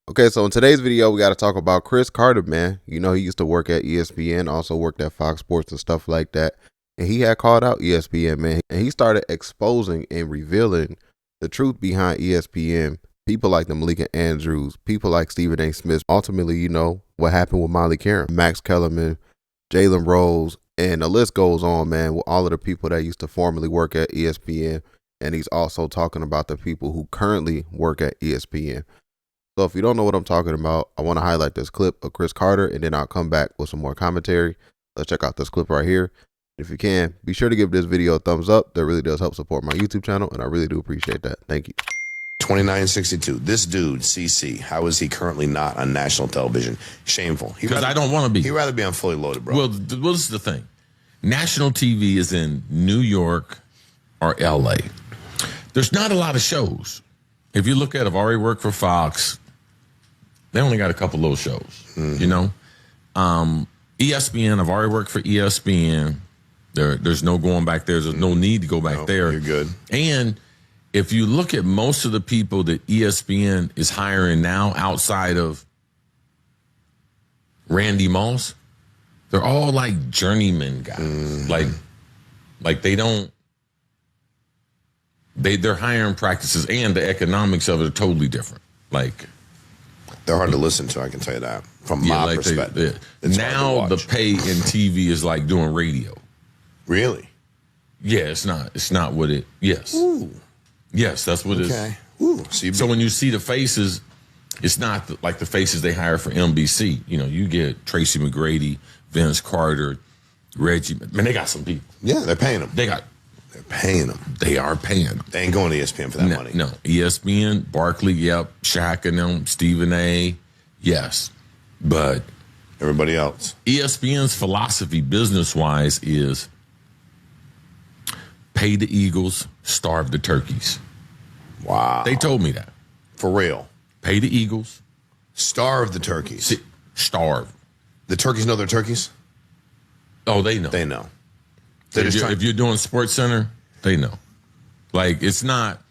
Okay, so in today's video, we got to talk about Cris Carter, man. You know, he used to work at ESPN, also worked at Fox Sports and stuff like that. And he had called out ESPN, man. And he started exposing and revealing the truth behind ESPN. People like the Malika Andrews, people like Stephen A. Smith. Ultimately, you know, what happened with Molly Qerim, Max Kellerman, Jalen Rose, and the list goes on, man, with all of the people that used to formerly work at ESPN. And he's also talking about the people who currently work at ESPN. So if you don't know what I'm talking about, I want to highlight this clip of Cris Carter, and then I'll come back with some more commentary. Let's check out this clip right here. If you can, be sure to give this video a thumbs up. That really does help support my YouTube channel, and I really do appreciate that. Thank you. 2962. This dude, CC, how is he currently not on national television? Shameful. Because I don't want to be. He'd rather be on Fully Loaded, bro. Well, this is the thing. National TV is in New York or LA. There's not a lot of shows. If you look at it, I've already worked for Fox. They only got a couple little shows, you know. ESPN, I've already worked for ESPN. There's no going back there. There's no need to go back there. You're good. And if you look at most of the people that ESPN is hiring now outside of Randy Moss, they're all like journeyman guys. Like they don't, they're hiring practices, and the economics of it are totally different. Like, they're hard to listen to, I can tell you that, from my perspective. Now the pay in TV is like doing radio. Really? Yeah, it's not what it, yes. Ooh. Yes, that's what it is. Okay. Ooh. So when you see the faces, it's not like the faces they hire for NBC. You know, you get Tracy McGrady, Vince Carter, Reggie. Man, they got some people. Yeah, they're paying them. They're paying them. They are paying them. They ain't going to ESPN for that money. No, ESPN, Barkley, yep, Shaq and them, Stephen A, yes. But everybody else. ESPN's philosophy business-wise is pay the Eagles, starve the turkeys. Wow. They told me that. For real. Pay the Eagles. Starve the turkeys. Starve. The turkeys know they're turkeys? Oh, they know. They know. If you're doing Sports Center, they know. Like, it's not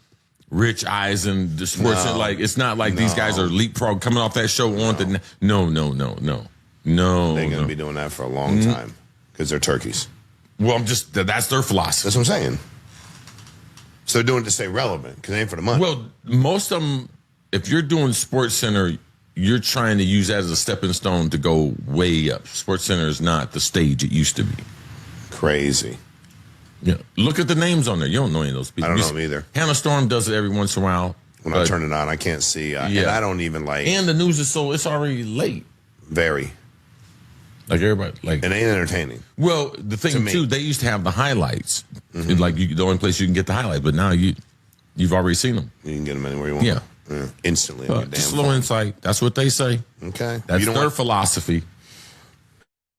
Rich Eisen, the Sports Center. Like, it's not like these guys are leapfrog coming off that show on the. No. They're going to be doing that for a long time because they're turkeys. Well, that's their philosophy. That's what I'm saying. So they're doing it to stay relevant because it ain't for the money. Well, most of them, if you're doing Sports Center, you're trying to use that as a stepping stone to go way up. Sports Center is not the stage it used to be. Crazy. Yeah. Look at the names on there. You don't know any of those people. I don't know them either. Hannah Storm does it every once in a while. When I turn it on, I can't see. And I don't even like. And the news is it's already late. Very. Like everybody. Like, it ain't entertaining. Well, the thing, too, they used to have the highlights. Like, the only place you can get the highlights. But now you've already seen them. You can get them anywhere you want. Yeah. Instantly. Just a little insight. That's what they say. Okay. That's their philosophy.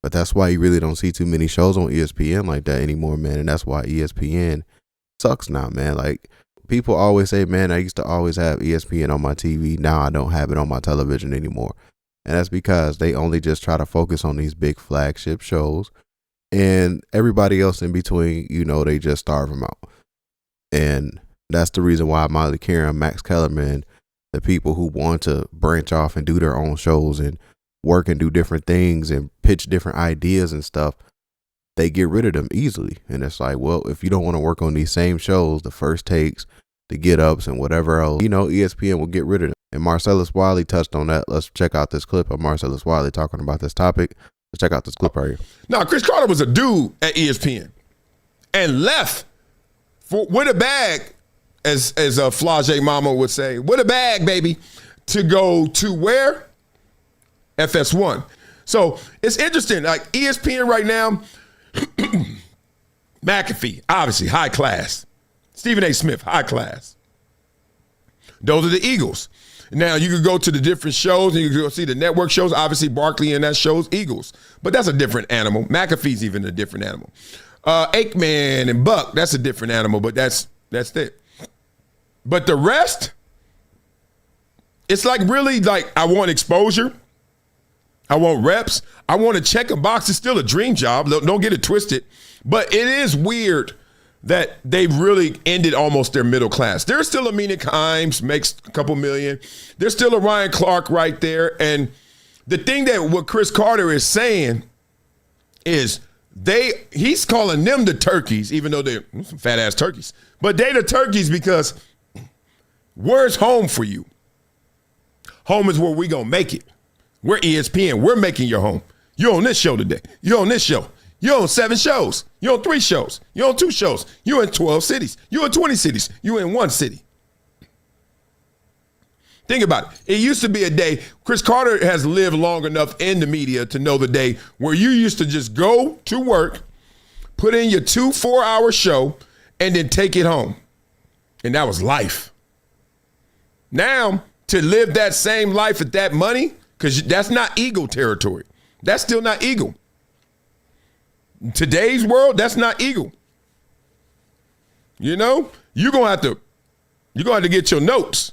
But that's why you really don't see too many shows on ESPN like that anymore, man. And that's why ESPN sucks now, man. Like, people always say, man, I used to always have ESPN on my TV. Now I don't have it on my television anymore. And that's because they only just try to focus on these big flagship shows. And everybody else in between, you know, they just starve them out. And that's the reason why Molly Qerim, Max Kellerman, the people who want to branch off and do their own shows and work and do different things and pitch different ideas and stuff, they get rid of them easily. And it's like, well, if you don't want to work on these same shows, the First Takes, the Get Ups, and whatever else, you know, ESPN will get rid of them. And Marcellus Wiley touched on that. Let's check out this clip of Marcellus Wiley talking about this topic. Let's check out this clip right here. Now, Cris Carter was a dude at ESPN and left with a bag, as Flage Mama would say, with a bag, baby, to go to where? FS1. So it's interesting. Like, ESPN right now, McAfee, obviously high class. Stephen A. Smith, high class. Those are the Eagles. Now, you could go to the different shows and you can go see the network shows. Obviously, Barkley and that show's Eagles. But that's a different animal. McAfee's even a different animal. Aikman and Buck, that's a different animal, but that's it. But the rest, it's like really like, I want exposure. I want reps. I want to check a box. It's still a dream job. Don't get it twisted. But it is weird that they really ended almost their middle class. There's still a Mina Kimes, makes a couple million. There's still a Ryan Clark right there. And the thing that what Cris Carter is saying is he's calling them the turkeys, even though they're some fat ass turkeys. But they the turkeys because where's home for you? Home is where we gonna make it. We're ESPN. We're making your home. You're on this show today. You're on this show. You're on 7 shows. You're on 3 shows. You're on 2 shows. You're in 12 cities. You're in 20 cities. You're in 1 city. Think about it. It used to be a day. Cris Carter has lived long enough in the media to know the day where you used to just go to work, put in your 2 4-hour show, and then take it home. And that was life. Now, to live that same life at that money, because that's not Eagle territory. That's still not Eagle. In today's world, that's not Eagle. You know, you're gonna have to get your notes.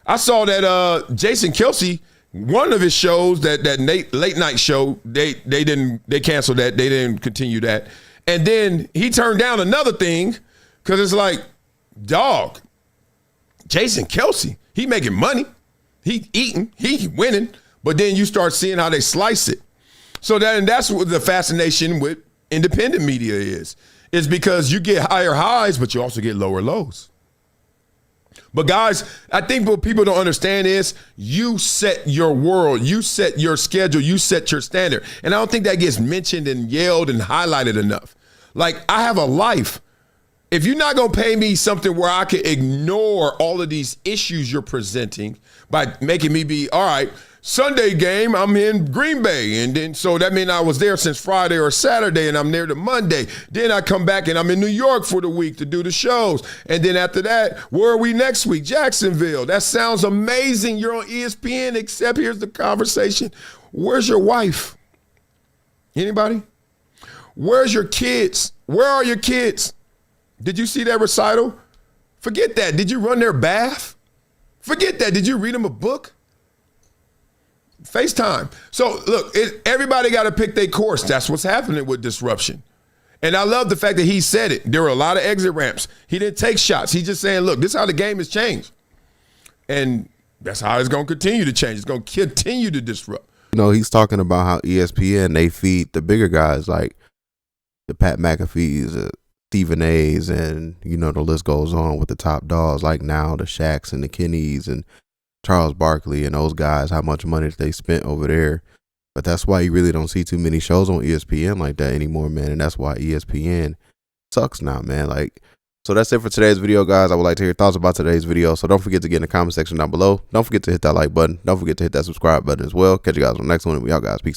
I saw that Jason Kelce, one of his shows, that late night show, they canceled that. They didn't continue that. And then he turned down another thing because it's like, dog, Jason Kelce, he making money. He eating, he winning. But then you start seeing how they slice it. So that's what the fascination with independent media is because you get higher highs, but you also get lower lows. But guys, I think what people don't understand is you set your world, you set your schedule, you set your standard. And I don't think that gets mentioned and yelled and highlighted enough. Like, I have a life. If you're not going to pay me something where I can ignore all of these issues you're presenting by making me be, all right, Sunday game, I'm in Green Bay. And then so that means I was there since Friday or Saturday and I'm there to Monday. Then I come back and I'm in New York for the week to do the shows. And then after that, where are we next week? Jacksonville. That sounds amazing. You're on ESPN, except here's the conversation. Where's your wife? Anybody? Where's your kids? Where are your kids? Did you see that recital? Forget that. Did you run their bath? Forget that. Did you read them a book? FaceTime. So look, everybody got to pick their course. That's what's happening with disruption. And I love the fact that he said it. There were a lot of exit ramps. He didn't take shots. He's just saying, look, this is how the game has changed. And that's how it's going to continue to change. It's going to continue to disrupt. You know, he's talking about how ESPN, they feed the bigger guys like the Pat McAfees, Stephen A's, and, you know, the list goes on with the top dogs like now the Shaqs and the Kennys and Charles Barkley and those guys, how much money they spent over there. But that's why you really don't see too many shows on ESPN like that anymore, man. And that's why ESPN sucks now, man. Like, so that's it for today's video, guys. I would like to hear your thoughts about today's video. So don't forget to get in the comment section down below. Don't forget to hit that like button. Don't forget to hit that subscribe button as well. Catch you guys on the next one. We out, guys. Peace.